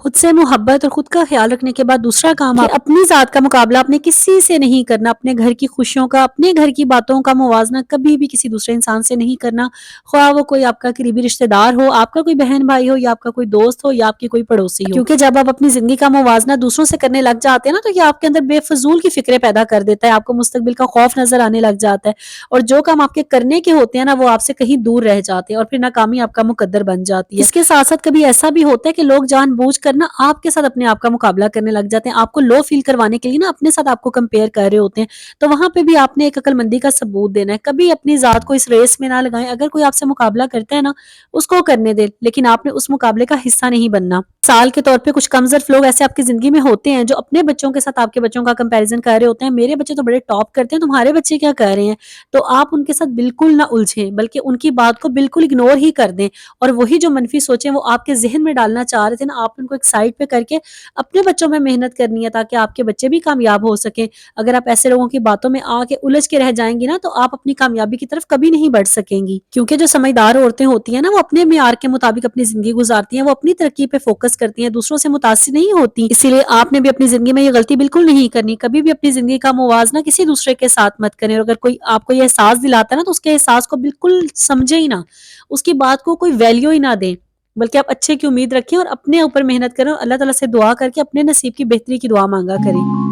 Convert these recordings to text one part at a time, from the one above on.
خود سے محبت اور خود کا خیال رکھنے کے بعد دوسرا کام آپ اپنی ذات کا مقابلہ اپنے کسی سے نہیں کرنا، اپنے گھر کی خوشیوں کا، اپنے گھر کی باتوں کا موازنہ کبھی بھی کسی دوسرے انسان سے نہیں کرنا، خواہ وہ کوئی آپ کا قریبی رشتہ دار ہو، آپ کا کوئی بہن بھائی ہو، یا آپ کا کوئی دوست ہو، یا آپ کی کوئی پڑوسی ہو، کیونکہ جب آپ اپنی زندگی کا موازنہ دوسروں سے کرنے لگ جاتے ہیں نا، تو یہ آپ کے اندر بے فضول کی فکریں پیدا کر دیتا ہے، آپ کو مستقبل کا خوف نظر آنے لگ جاتا ہے، اور جو کام آپ کے کرنے کے ہوتے ہیں نا، وہ آپ سے کہیں دور رہ جاتے ہیں، اور پھر ناکامی آپ کا مقدر بن جاتی ہے۔ اس کے ساتھ ساتھ کبھی ایسا بھی ہوتا ہے کہ لوگ جان بوجھ کر نا آپ کے ساتھ اپنے آپ کا مقابلہ کرنے لگ جاتے ہیں، آپ کو لو فیل کروانے کے لیے نا اپنے ساتھ آپ کو کمپیئر کر رہے ہوتے ہیں، تو وہاں پہ بھی آپ نے ایک عقل مندی کا ثبوت دینا ہے، کبھی اپنی ذات کو اس ریس میں نہ لگائیں، اگر کوئی آپ سے مقابلہ کرتا ہے نا، اس کو کرنے دیں، لیکن آپ نے اس مقابلے کا حصہ نہیں بننا۔ مثال کے طور پہ کچھ کمزور لوگ ایسے آپ کی زندگی میں ہوتے ہیں جو اپنے بچوں کے ساتھ آپ کے بچوں کا کمپیریزن کر رہے ہوتے ہیں، میرے بچے تو بڑے ٹاپ کرتے ہیں، تمہارے بچے کیا کر رہے ہیں؟ تو آپ ان کے ساتھ بالکل نہ الجھیں، بلکہ ان کی بات کو بالکل اگنور ہی کر دیں، اور وہی جو منفی سوچیں وہ آپ کے ذہن میں ڈالنا چاہ رہے تھے نا، آپ ان کو ایک سائڈ پہ کر کے اپنے بچوں میں محنت کرنی ہے، تاکہ آپ کے بچے بھی کامیاب ہو سکیں۔ اگر آپ ایسے لوگوں کی باتوں میں آ کے الجھ کے رہ جائیں گی نا، تو آپ اپنی کامیابی کی طرف کبھی نہیں بڑھ سکیں گی، کیونکہ جو سمجھدار عورتیں ہوتی ہیں نا، وہ اپنے معیار کے مطابق اپنی زندگی گزارتی ہیں، وہ اپنی ترقی پہ فوکس کرتی ہیں، دوسروں سے متاثر نہیں ہوتی۔ اسی لیے آپ نے بھی اپنی زندگی میں یہ غلطی بالکل نہیں کرنی، کبھی بھی اپنی زندگی کا موازنہ کسی دوسرے کے ساتھ مت کریں، اور اگر کوئی آپ کو یہ احساس دلاتا ہے نا، تو اس کے احساس کو بالکل سمجھے ہی نہ، اس کی بات کو کوئی ویلیو ہی نہ دیں، بلکہ آپ اچھے کی امید رکھیں اور اپنے اوپر محنت کریں، اور اللہ تعالیٰ سے دعا کر کے اپنے نصیب کی بہتری کی دعا مانگا کریں۔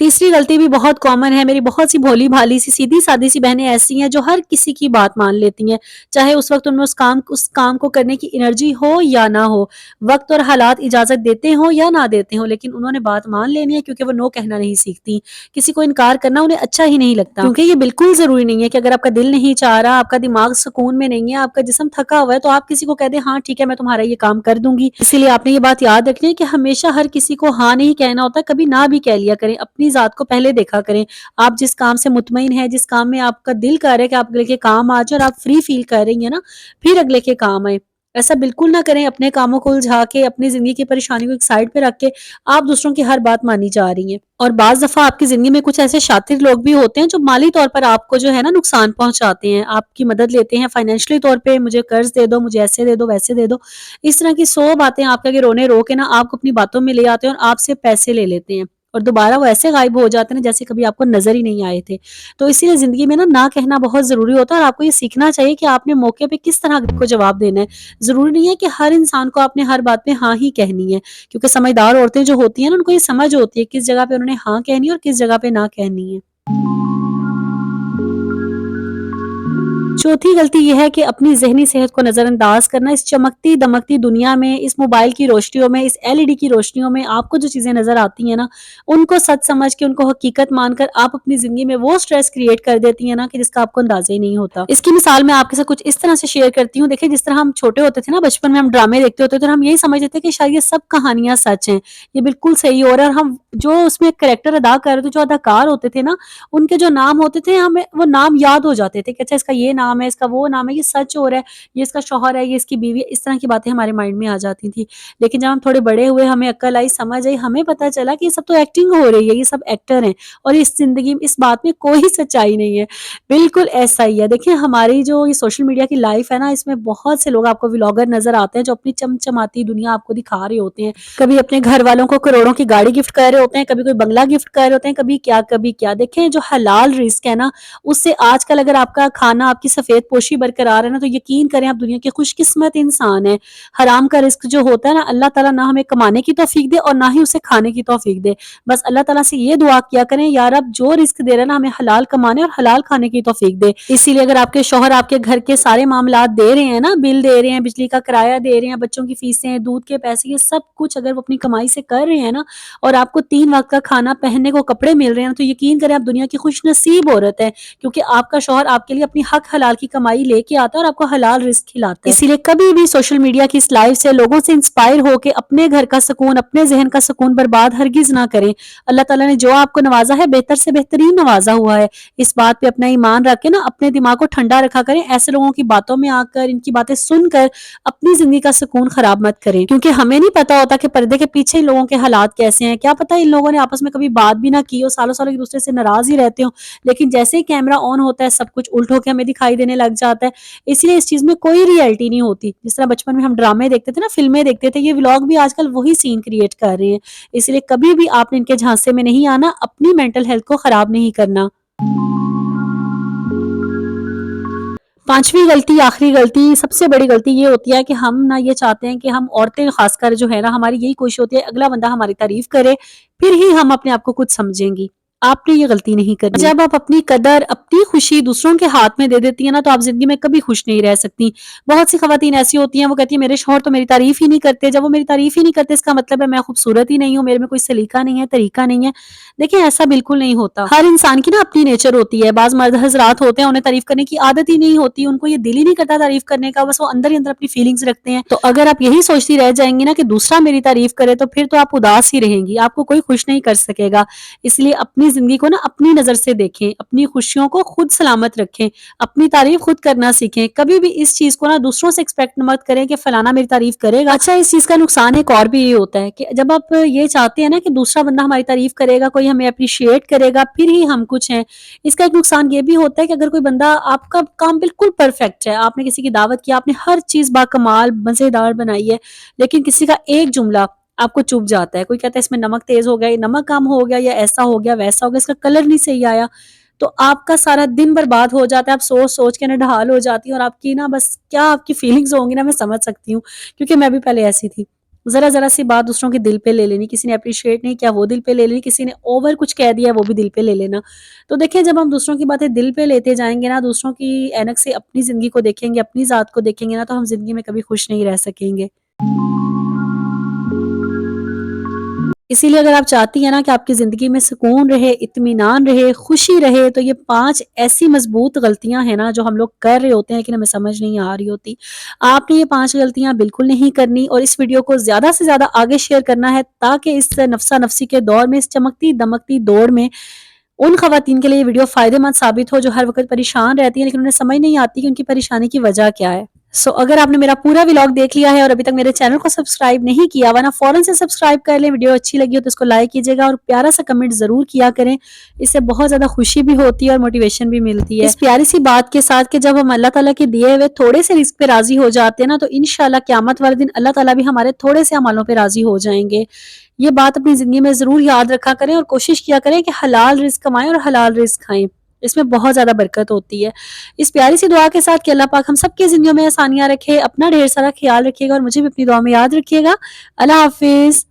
تیسری غلطی بھی بہت کامن ہے، میری بہت سی بھولی بھالی سی سیدھی سادی سی بہنیں ایسی ہیں جو ہر کسی کی بات مان لیتی ہیں، چاہے اس وقت ان میں اس کام کو کرنے کی انرجی ہو یا نہ ہو، وقت اور حالات اجازت دیتے ہوں یا نہ دیتے ہوں، لیکن انہوں نے بات مان لینی ہے، کیونکہ وہ نو کہنا نہیں سیکھتی، کسی کو انکار کرنا انہیں اچھا ہی نہیں لگتا، کیونکہ یہ بالکل ضروری نہیں ہے کہ اگر آپ کا دل نہیں چاہ رہا، آپ کا دماغ سکون میں نہیں ہے، آپ کا جسم تھکا ہوا ہے، تو آپ کسی کو کہہ دیں ہاں ٹھیک ہے میں تمہارا یہ کام کر دوں گی۔ اسی لیے آپ نے یہ بات یاد رکھنی ہے کہ ہمیشہ ہر کسی کو ہاں نہیں کہنا ہوتا، کبھی نہ بھی کہہ لیا کریں، اپنی ذات کو پہلے دیکھا کریں، آپ جس کام سے مطمئن ہیں، جس کام میں آپ کا دل کر رہا ہے کہ آپ اگلے کے کام آ جائے اور آپ فری فیل کر رہی ہیں نا، پھر اگلے کے کام آئے، ایسا بالکل نہ کریں، اپنے کاموں کو الجھا کے اپنی زندگی کی پریشانی کو ایک سائڈ پہ رکھ کے آپ دوسروں کی ہر بات مانی جا رہی ہیں۔ اور بعض دفعہ آپ کی زندگی میں کچھ ایسے شاطر لوگ بھی ہوتے ہیں جو مالی طور پر آپ کو جو ہے نا نقصان پہنچاتے ہیں، آپ کی مدد لیتے ہیں فائنینشلی طور پہ، مجھے قرض دے دو، مجھے ایسے دے دو، ویسے دے دو، اس طرح کی 100 باتیں آپ کے آگے رونے رو کے نا آپ کو اپنی باتوں میں لے آتے ہیں، اور آپ سے پیسے لے لیتے ہیں، اور دوبارہ وہ ایسے غائب ہو جاتے ہیں جیسے کبھی آپ کو نظر ہی نہیں آئے تھے۔ تو اسی لیے زندگی میں نا نہ کہنا بہت ضروری ہوتا ہے، اور آپ کو یہ سیکھنا چاہیے کہ آپ نے موقع پہ کس طرح کو جواب دینا ہے۔ ضروری نہیں ہے کہ ہر انسان کو آپ نے ہر بات پہ ہاں ہی کہنی ہے، کیونکہ سمجھدار عورتیں جو ہوتی ہیں نا، ان کو یہ سمجھ ہوتی ہے کس جگہ پہ انہوں نے ہاں کہنی ہے اور کس جگہ پہ نہ کہنی ہے۔ چوتھی غلطی یہ ہے کہ اپنی ذہنی صحت کو نظر انداز کرنا، اس چمکتی دمکتی دنیا میں، اس موبائل کی روشنیوں میں، اس LED کی روشنیوں میں آپ کو جو چیزیں نظر آتی ہیں نا، ان کو سچ سمجھ کے، ان کو حقیقت مان کر آپ اپنی زندگی میں وہ سٹریس کریٹ کر دیتی ہیں نا کہ جس کا آپ کو اندازہ ہی نہیں ہوتا۔ اس کی مثال میں آپ کے ساتھ کچھ اس طرح سے شیئر کرتی ہوں، دیکھیں جس طرح ہم چھوٹے ہوتے تھے نا، بچپن میں ہم ڈرامے دیکھتے ہوتے تھے، اور ہم یہی سمجھتے تھے کہ شاید یہ سب کہانیاں سچ ہیں، یہ بالکل صحیح ہو رہا ہے، اور ہم جو اس میں کریکٹر ادا کر رہے تھے، جو اداکار ہوتے تھے نا، ان کے جو نام ہوتے تھے ہمیں وہ نام یاد ہو جاتے تھے کہ اچھا اس کا یہ نام ہے، اس کا وہ نام ہے، یہ سچ ہو رہا ہے، یہ اس کا شوہر ہے، یہ اس کی بیوی ہے، اس طرح کی باتیں ہمارے مائنڈ میں آ جاتی تھی۔ لیکن جب ہم تھوڑے بڑے ہوئے، ہمیں عقل آئی، سمجھ آئی، ہمیں پتہ چلا کہ یہ سب تو ایکٹنگ ہو رہی ہے، یہ سب ایکٹر ہیں، اور اس زندگی میں اس بات میں کوئی سچائی نہیں ہے، بالکل ایسا ہی ہے۔ دیکھیں ہماری جو یہ سوشل میڈیا کی لائف ہے نا، اس میں بہت سے لوگ آپ کو ولاگر نظر آتے ہیں جو اپنی چمچماتی دنیا آپ کو دکھا رہے ہوتے ہیں، کبھی اپنے گھر والوں کو کروڑوں کی گاڑی گفٹ کر رہے ہوتے ہیں، کبھی کوئی بنگلہ گفٹ کر رہے ہوتے ہیں، کبھی کیا کبھی کیا۔ دیکھیں جو حلال رزق ہے نا، اس سے آج کل اگر آپ کا کھانا، آپ کی سفید پوشی برقرار ہے نا، تو یقین کریں آپ دنیا کے خوش قسمت انسان ہیں۔ حرام کا رزق جو ہوتا ہے نا، اللہ تعالیٰ نہ ہمیں کمانے کی توفیق دے اور نہ ہی اسے کھانے کی توفیق دے، بس اللہ تعالیٰ سے یہ دعا کیا کریں یا رب جو رزق دے رہا ہے نا، ہمیں حلال کمانے اور حلال کھانے کی توفیق دے۔ اسی لیے اگر آپ کے شوہر آپ کے گھر کے سارے معاملات دے رہے ہیں نا، بل دے رہے ہیں، بجلی کا کرایہ دے رہے ہیں، بچوں کی فیسیں، دودھ کے پیسے، یہ سب کچھ اگر وہ اپنی کمائی سے کر رہے ہیں نا، اور آپ کو 3 وقت کا کھانا، پہننے کو کپڑے مل رہے ہیں، تو یقین کریں آپ دنیا کی خوش نصیب عورت ہے، کیونکہ آپ کا شوہر آپ کے لیے اپنی حق حلال کی کمائی لے کے آتا ہے اور آپ کو حلال رزق کھلاتا ہے۔ اسی لیے کبھی بھی سوشل میڈیا کی اس لائف سے لوگوں سے انسپائر ہو کے اپنے گھر کا سکون، اپنے ذہن کا سکون برباد ہرگز نہ کریں۔ اللہ تعالیٰ نے جو آپ کو نوازا ہے، بہتر سے بہترین نوازا ہوا ہے، اس بات پہ اپنا ایمان رکھ کے نا اپنے دماغ کو ٹھنڈا رکھا کریں، ایسے لوگوں کی باتوں میں آ کر، ان کی باتیں سن کر اپنی زندگی کا سکون خراب مت کریں، کیونکہ ہمیں نہیں پتا ہوتا کہ پردے کے پیچھے ان لوگوں کے حالات کیسے ہیں، کیا پتا ان لوگوں نے آپس میں کبھی بات بھی نہ کی ہو، سالوں سالوں ایک دوسرے سے ناراض ہی رہتے ہوں، لیکن جیسے ہی کیمرہ آن ہوتا ہے سب کچھ الٹ ہو کے ہمیں دکھائی دکھائی دینے لگ جاتا ہے، اس لیے اس چیز میں کوئی ریئلٹی نہیں ہوتی. جس طرح بچپن میں ہم ڈرامے دیکھتے تھے نا، فلمیں دیکھتے تھے، یہ ولاگ بھی آج کل وہی سین کریٹ کر رہے ہیں. اس لیے کبھی بھی آپ نے ان کے جھانسے میں نہیں آنا، اپنی مینٹل ہیلتھ کو خراب نہیں کرنا. پانچویں غلطی، آخری غلطی، سب سے بڑی غلطی یہ ہوتی ہے کہ ہم نا یہ چاہتے ہیں کہ ہم عورتیں خاص کر جو ہے نا، ہماری یہی کوشش ہوتی ہے اگلا بندہ ہماری تعریف کرے، پھر ہی ہم اپنے آپ کو کچھ سمجھیں گی. آپ نے یہ غلطی نہیں کرنی. جب آپ اپنی قدر، اپنی خوشی دوسروں کے ہاتھ میں دے دیتی ہیں نا، تو آپ زندگی میں کبھی خوش نہیں رہ سکتی. بہت سی خواتین ایسی ہوتی ہیں، وہ کہتی ہیں میرے شوہر تو میری تعریف ہی نہیں کرتے. جب وہ میری تعریف ہی نہیں کرتے، اس کا مطلب ہے میں خوبصورت ہی نہیں ہوں، میرے میں کوئی سلیقہ نہیں ہے، طریقہ نہیں ہے. دیکھیں ایسا بالکل نہیں ہوتا. ہر انسان کی نا اپنی نیچر ہوتی ہے. بعض مرد حضرات ہوتے ہیں، انہیں تعریف کرنے کی عادت ہی نہیں ہوتی، ان کو یہ دل ہی نہیں کرتا تعریف کرنے کا، بس وہ اندر ہی اندر اپنی فیلنگز رکھتے ہیں. تو اگر آپ یہی سوچتی رہ جائیں گی نا کہ دوسرا میری تعریف کرے، تو پھر تو آپ اداس ہی رہیں گی، آپ کو کوئی خوش نہیں کر سکے گا. اس لیے اپنی زندگی کو نا اپنی نظر سے دیکھیں، اپنی خوشیوں کو خود سلامت رکھیں، اپنی تعریف خود کرنا سیکھیں. کبھی بھی اس چیز کو نا دوسروں سے ایکسپیکٹ مت کریں کہ فلانا میری تعریف کرے گا. اچھا، اس چیز کا نقصان ایک اور بھی یہ ہوتا ہے کہ جب آپ یہ چاہتے ہیں نا کہ دوسرا بندہ ہماری تعریف کرے گا، کوئی ہمیں اپریشیٹ کرے گا، پھر ہی ہم کچھ ہیں. اس کا ایک نقصان یہ بھی ہوتا ہے کہ اگر کوئی بندہ، آپ کا کام بالکل پرفیکٹ ہے، آپ نے کسی کی دعوت کی، آپ نے ہر چیز باکمال مزیدار بنائی ہے، لیکن کسی کا ایک جملہ آپ کو چپ جاتا ہے. کوئی کہتا ہے اس میں نمک تیز ہو گیا، یہ نمک کم ہو گیا، یا ایسا ہو گیا، ویسا ہو گیا، اس کا کلر نہیں صحیح آیا، تو آپ کا سارا دن برباد ہو جاتا ہے. آپ سوچ سوچ کے نڈھال ہو جاتی ہیں، اور آپ کی نا بس کیا آپ کی فیلنگز ہوں گی نا، میں سمجھ سکتی ہوں، کیونکہ میں بھی پہلے ایسی تھی. ذرا ذرا سی بات دوسروں کے دل پہ لے لینی، کسی نے اپریشیٹ نہیں کیا وہ دل پہ لے لینی، کسی نے اوور کچھ کہہ دیا وہ بھی دل پہ لے لینا. تو دیکھیں جب ہم دوسروں کی باتیں دل پہ لیتے جائیں گے نا، دوسروں کی اینک سے اپنی زندگی کو دیکھیں گے، اپنی ذات کو دیکھیں گے نا، تو ہم زندگی میں کبھی خوش نہیں رہ سکیں گے. اسی لیے اگر آپ چاہتی ہیں نا کہ آپ کی زندگی میں سکون رہے، اطمینان رہے، خوشی رہے، تو یہ 5 ایسی مضبوط غلطیاں ہیں نا جو ہم لوگ کر رہے ہوتے ہیں لیکن ہمیں سمجھ نہیں آ رہی ہوتی. آپ نے یہ 5 غلطیاں بالکل نہیں کرنی، اور اس ویڈیو کو زیادہ سے زیادہ آگے شیئر کرنا ہے، تاکہ اس نفسا نفسی کے دور میں، اس چمکتی دمکتی دوڑ میں، ان خواتین کے لیے یہ ویڈیو فائدہ مند ثابت ہو جو ہر وقت پریشان رہتی ہیں لیکن انہیں سمجھ نہیں آتی کہ ان کی پریشانی کی وجہ کیا ہے. اگر آپ نے میرا پورا ولاگ دیکھ لیا ہے اور ابھی تک میرے چینل کو سبسکرائب نہیں کیا، ورنہ فوراً سے سبسکرائب کر لیں. ویڈیو اچھی لگی ہو تو اس کو لائک کیجیے گا، اور پیارا سا کمنٹ ضرور کیا کریں. اس سے بہت زیادہ خوشی بھی ہوتی ہے اور موٹیویشن بھی ملتی ہے. اس پیاری سی بات کے ساتھ کہ جب ہم اللہ تعالیٰ کے دیے ہوئے تھوڑے سے رزق پہ راضی ہو جاتے ہیں نا، تو انشاءاللہ قیامت والے دن اللہ تعالیٰ بھی ہمارے تھوڑے سے عملوں پہ راضی ہو جائیں گے. یہ بات اپنی زندگی میں ضرور یاد رکھا کریں، اور کوشش کیا کریں کہ حلال رزق کمائیں اور حلال رزق کھائیں. اس میں بہت زیادہ برکت ہوتی ہے. اس پیاری سی دعا کے ساتھ کہ اللہ پاک ہم سب کی زندگیوں میں آسانیاں رکھے. اپنا ڈھیر سارا خیال رکھیے گا، اور مجھے بھی اپنی دعا میں یاد رکھیے گا. اللہ حافظ.